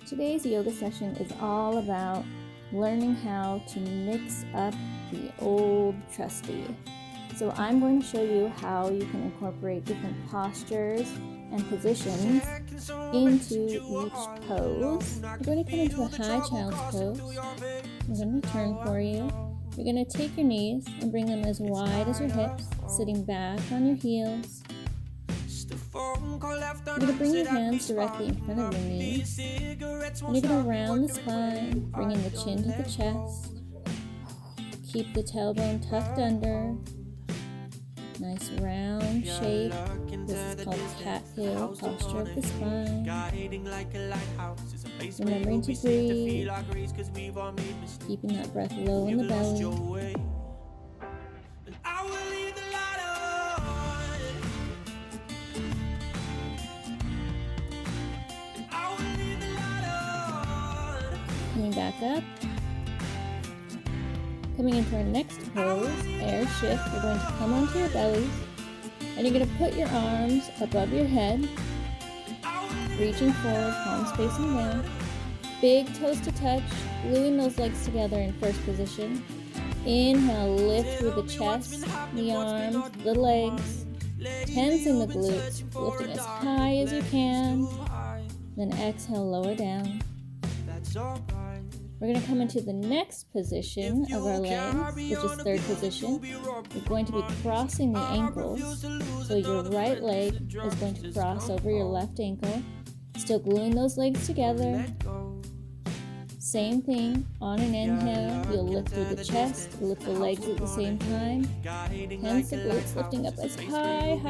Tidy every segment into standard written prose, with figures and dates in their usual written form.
Today's yoga session is all about learning how to mix up the old trusty. So I'm going to show you how you can incorporate different postures and positions into each pose. You're going to come into a high child's pose. I'm going to turn for you. You're going to take your knees and bring them as wide as your hips, sitting back on your heels. You're going to bring your hands directly in front of your knees. And you're going to round the spine, bringing the chin to the chest. Keep the tailbone tucked under. Nice round shape. This is called cat heel posture of the spine. Remembering to breathe. Keeping that breath low in the belly. Coming back up. Coming into our next pose, air shift, you're going to come onto your belly and you're going to put your arms above your head, reaching forward, palms facing down. Big toes to touch, gluing those legs together in first position. Inhale, lift through the chest, the arms, the legs, tensing the glutes, lifting as high as you can. Then exhale, lower down. We're going to come into the next position of our legs, which is third position. You're going to be crossing the ankles. So your right leg is going to cross over your left ankle. Still gluing those legs together. Same thing, on an inhale, you'll lift through the chest, lift the legs at the same time. Hence the glutes lifting up as high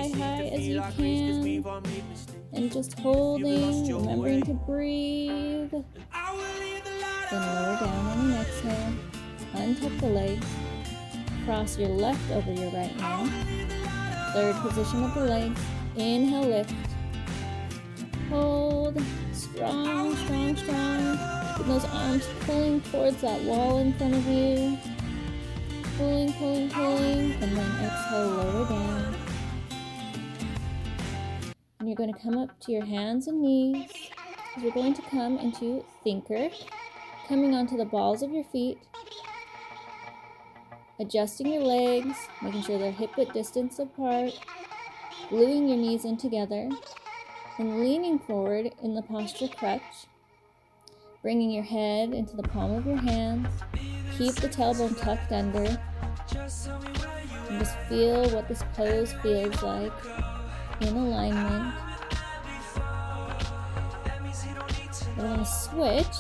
as you can. And just holding, remembering to breathe. Then lower down on an exhale. Untuck the legs. Cross your left over your right now. Third position of the legs. Inhale, lift. Hold. Strong, strong, strong. With those arms pulling towards that wall in front of you. Pulling, pulling, pulling. And then exhale, lower down. And you're going to come up to your hands and knees. You're going to come into thinker. Coming onto the balls of your feet, adjusting your legs, making sure they're hip-width distance apart, gluing your knees in together, and leaning forward in the posture crutch, bringing your head into the palm of your hands. Keep the tailbone tucked under, and just feel what this pose feels like in alignment. We're going to switch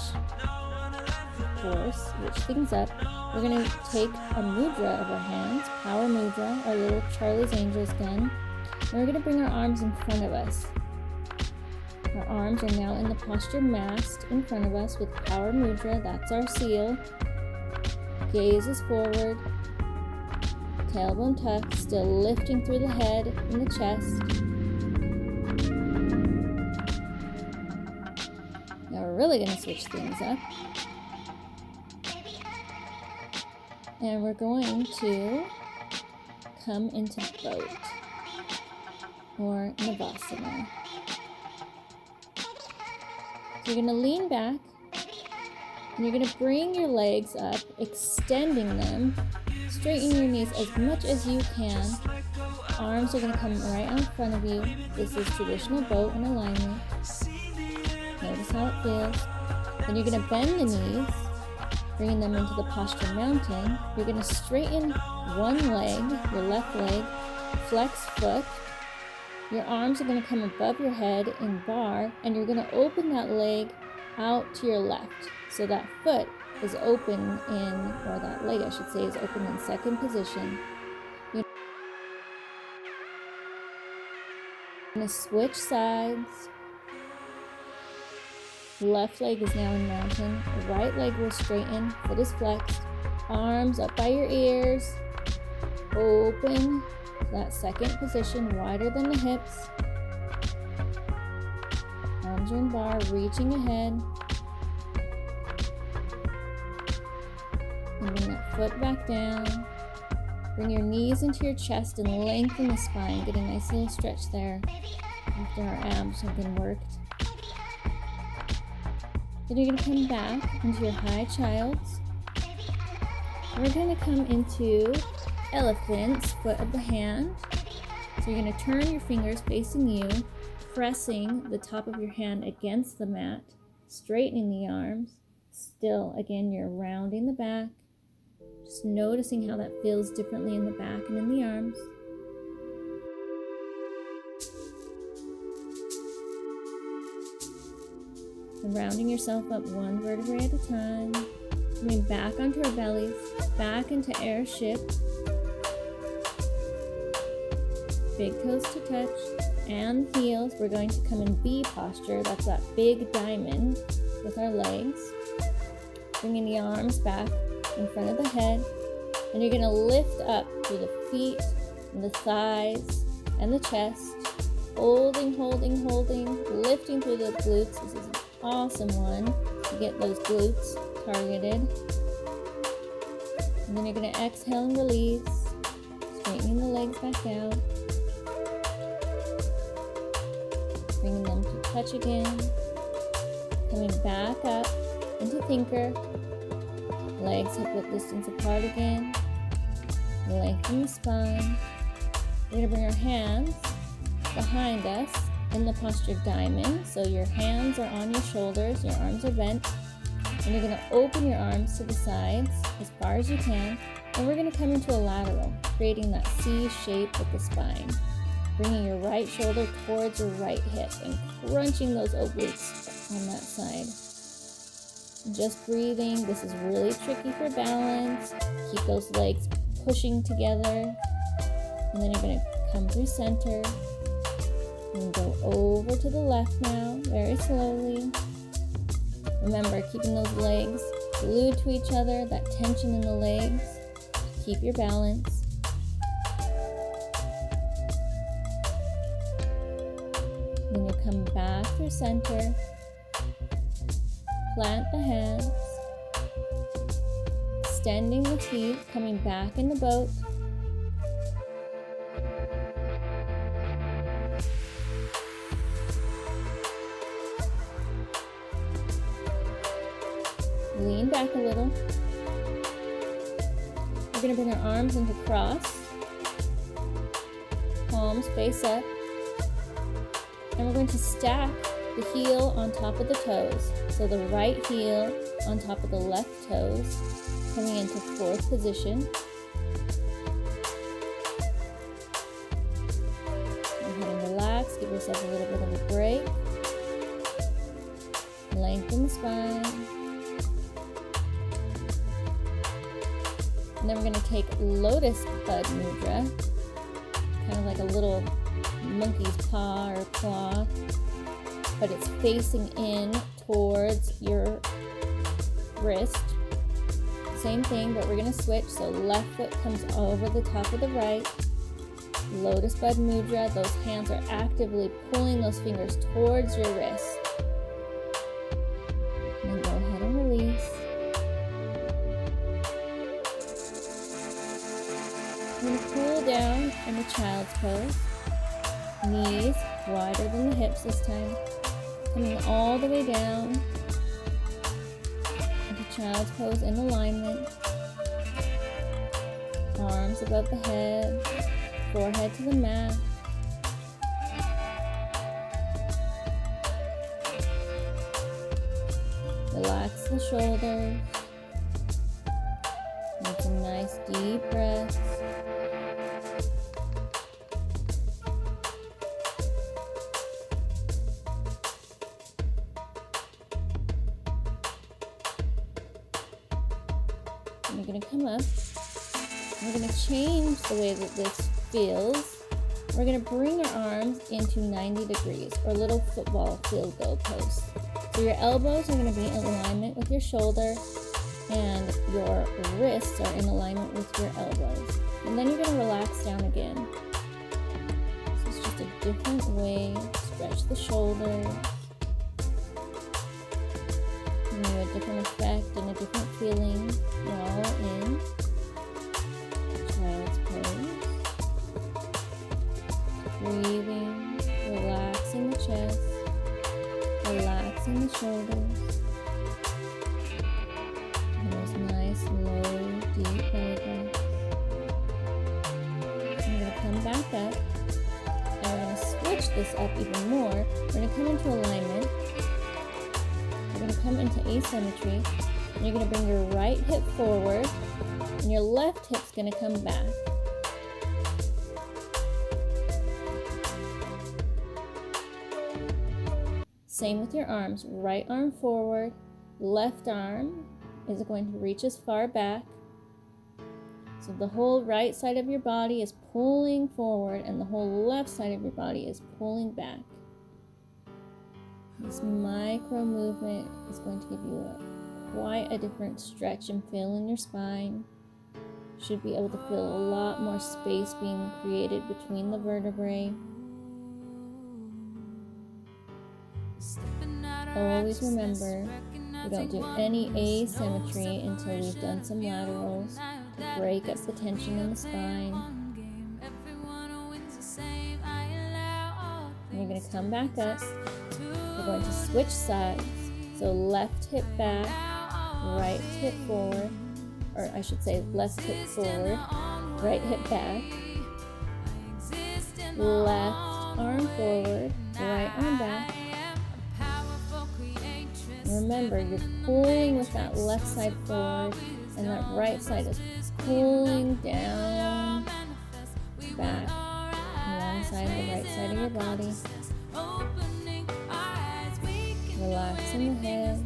things up. We're going to take a mudra of our hands, power mudra, our little Charlie's Angels gun, and we're going to bring our arms in front of us. Our arms are now in the posture masked in front of us with power mudra. That's our seal. Gaze is forward. Tailbone tucked, still lifting through the head and the chest. Now we're really going to switch things up. And we're going to come into boat or Savasana. So you're going to lean back and you're going to bring your legs up, extending them. Straighten your knees as much as you can. Arms are going to come right out in front of you. This is traditional boat in alignment. Notice how it feels. Then you're going to bend the knees, bringing them into the posture mountain. You're going to straighten one leg, your left leg, flex foot. Your arms are going to come above your head in bar, and you're going to open that leg out to your left. So that foot is open or that leg I should say, is open in second position. You're going to switch sides. Left leg is now in mountain. The right leg will straighten. Foot is flexed. Arms up by your ears. Open. That second position, wider than the hips. Arms are in bar, reaching ahead. And bring that foot back down. Bring your knees into your chest and lengthen the spine. Get a nice little stretch there after our abs have been worked. Then you're going to come back into your high child's. We're going to come into elephant's foot of the hand. So you're going to turn your fingers facing you, pressing the top of your hand against the mat, straightening the arms. Still, again, you're rounding the back, just noticing how that feels differently in the back and in the arms. And rounding yourself up one vertebrae at a time. Coming back onto our bellies, back into air shift. Big toes to touch, and heels. We're going to come in B posture. That's that big diamond with our legs. Bringing the arms back in front of the head. And you're going to lift up through the feet, and the thighs, and the chest. Holding, lifting through the glutes. This is an awesome one to get those glutes targeted. And then you're going to exhale and release, straightening the legs back out, bringing them to touch again, coming back up into thinker, legs hip-width distance apart again, lengthen the spine. We're going to bring our hands behind us in the posture diamond, so your hands are on your shoulders, your arms are bent. And you're going to open your arms to the sides as far as you can. And we're going to come into a lateral, creating that C shape with the spine. Bringing your right shoulder towards your right hip and crunching those obliques on that side. Just breathing. This is really tricky for balance. Keep those legs pushing together. And then you're going to come through center. And go over to the left now, very slowly. Remember, keeping those legs glued to each other, that tension in the legs. Keep your balance. Then you come back through center. Plant the hands. Extending the feet, coming back in the boat. Lean back a little. We're going to bring our arms into cross. Palms face up. And we're going to stack the heel on top of the toes. So the right heel on top of the left toes, coming into fourth position. Go ahead and relax. Give yourself a little bit of a break. Lengthen the spine. And then we're going to take lotus bud mudra, kind of like a little monkey's paw or claw, but it's facing in towards your wrist. Same thing, but we're going to switch. So left foot comes over the top of the right. Lotus bud mudra, those hands are actively pulling those fingers towards your wrist. And then go ahead and release. We're going to cool down in the child's pose. Knees wider than the hips this time. Coming all the way down into child's pose in alignment. Arms above the head, forehead to the mat. Relax the shoulders. Make some nice deep breaths. And you're going to come up. We're going to change the way that this feels. We're going to bring our arms into 90 degrees or little football field goal pose. So your elbows are going to be in alignment with your shoulder and your wrists are in alignment with your elbows. And then you're going to relax down again. So it's just a different way to stretch the shoulders. Give you a different effect and a different feeling. You're all in child's pose. Breathing, relaxing the chest, relaxing the shoulders. deep belly breaths. I'm going to come back up, and we're going to switch this up even more. We're going to come into alignment. You're going to come into asymmetry, and you're going to bring your right hip forward, and your left hip's going to come back. Same with your arms. Right arm forward, left arm is going to reach as far back. So the whole right side of your body is pulling forward, and the whole left side of your body is pulling back. This micro movement is going to give you quite a different stretch and feel in your spine. You should be able to feel a lot more space being created between the vertebrae. Always remember, we don't do any asymmetry until we've done some laterals to break up the tension in the spine. And you're going to come back up. We're going to switch sides. So left hip back, right hip forward, or I should say left hip forward, right hip back, left arm forward, right arm back. Remember, you're pulling with that left side forward, and that right side is pulling down, back, alongside the right side of your body. Relaxing the head.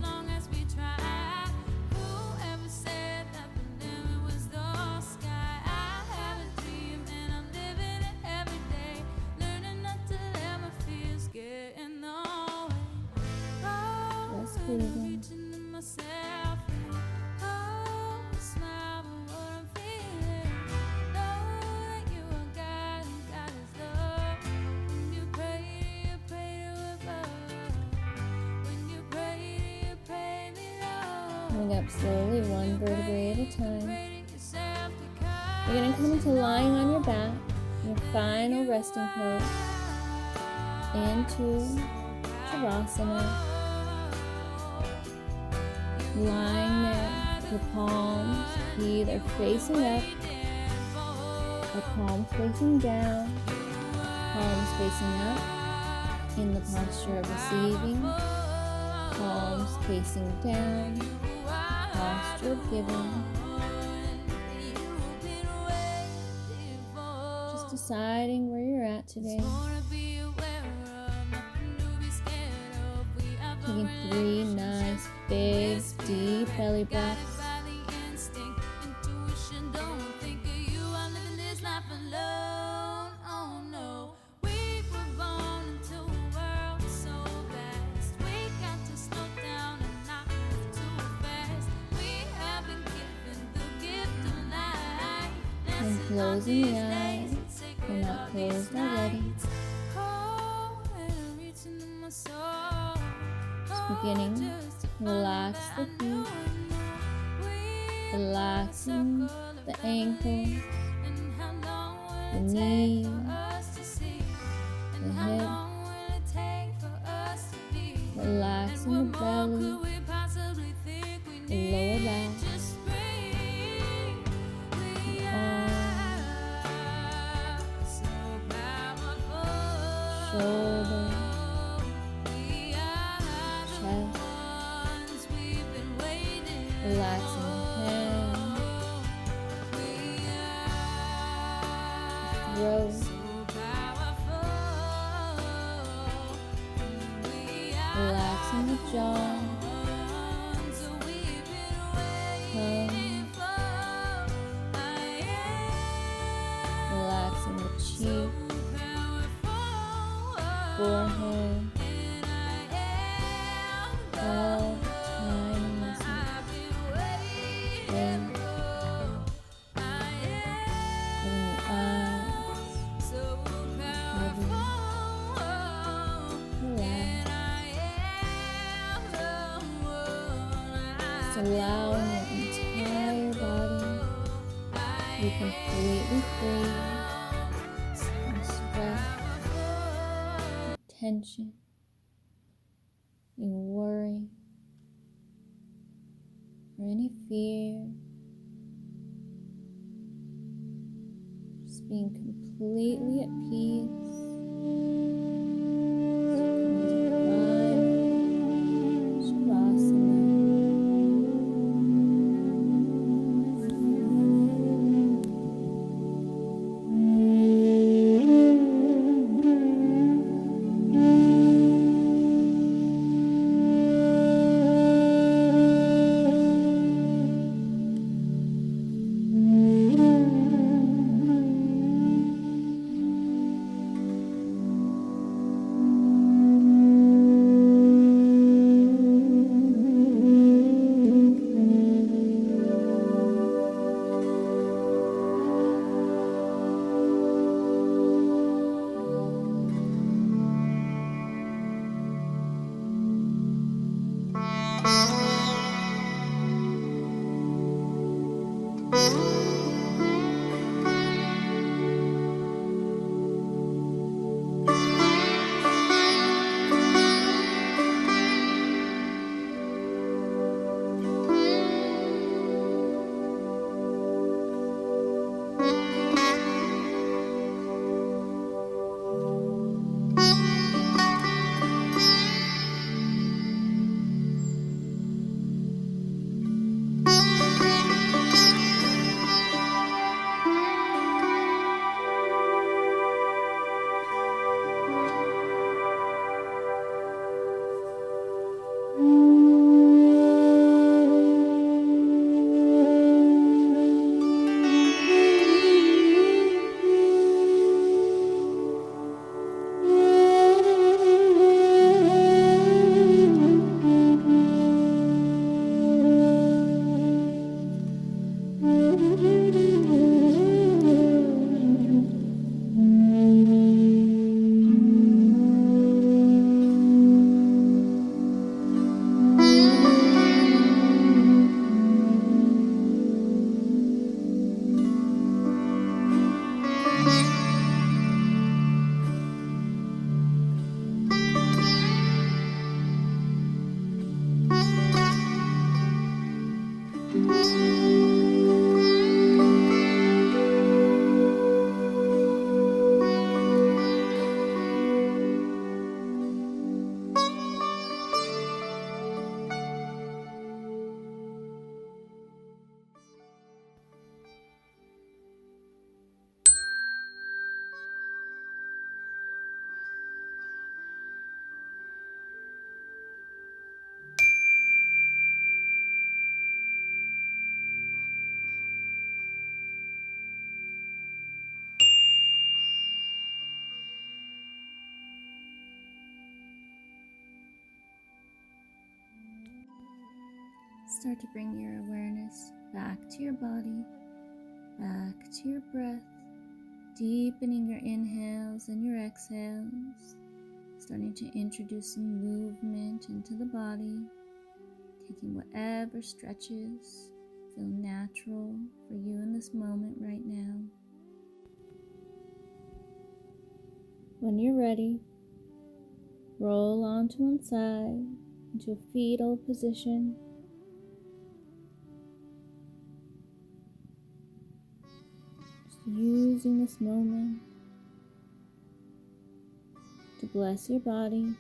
Just breathing. Coming up slowly, one vertebrae at a time. You're going to come into lying on your back, your final resting pose, into Savasana. Lying there, your palms either facing up or palms facing down, palms facing up in the posture of receiving, palms facing down, posture of giving. Just deciding where you're at today. Taking 3 nice, big, deep belly breaths. And closing the eyes. They're not closed already. Beginning to relax the feet, relaxing the ankles, the knees, the hip, relaxing the belly, the lower back, the arms, shoulders, relaxing the head, throat, relaxing the jaw, tongue, relaxing the cheek, forehead, all tiny muscles. Allowing your entire body to be completely free from stress, tension, and worry, or any fear. being completely at peace. Savasana. Start to bring your awareness back to your body, back to your breath, deepening your inhales and your exhales, starting to introduce some movement into the body, taking whatever stretches feel natural for you in this moment right now. When you're ready, roll onto one side into a fetal position. Using this moment to bless your body,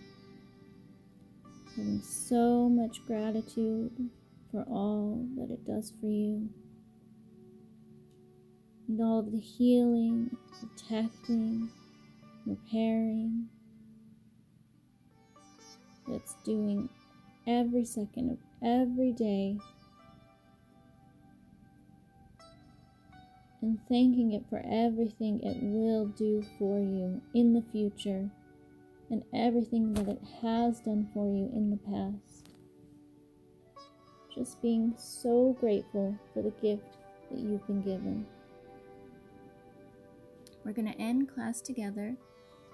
having so much gratitude for all that it does for you, and all of the healing, protecting, repairing that's doing every second of every day, and thanking it for everything it will do for you in the future and everything that it has done for you in the past. Just being so grateful for the gift that you've been given. We're going to end class together,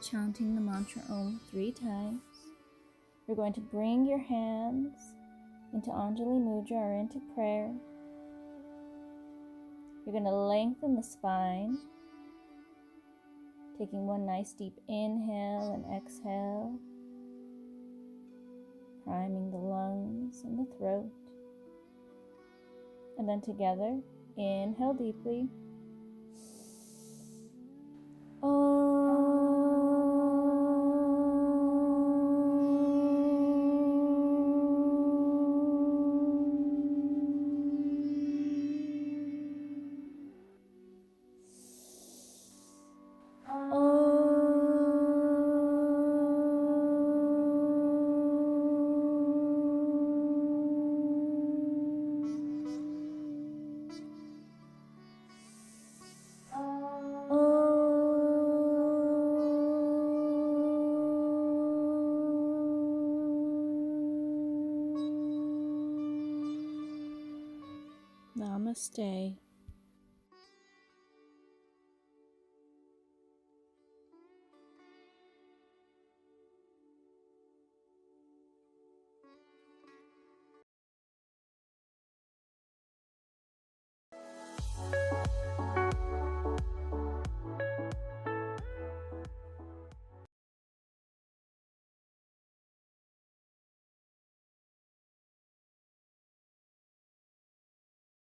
chanting the mantra Om 3 times. You're going to bring your hands into Anjali Mudra or into prayer. You're going to lengthen the spine, taking one nice deep inhale and exhale, priming the lungs and the throat. And then together, inhale deeply, Namaste.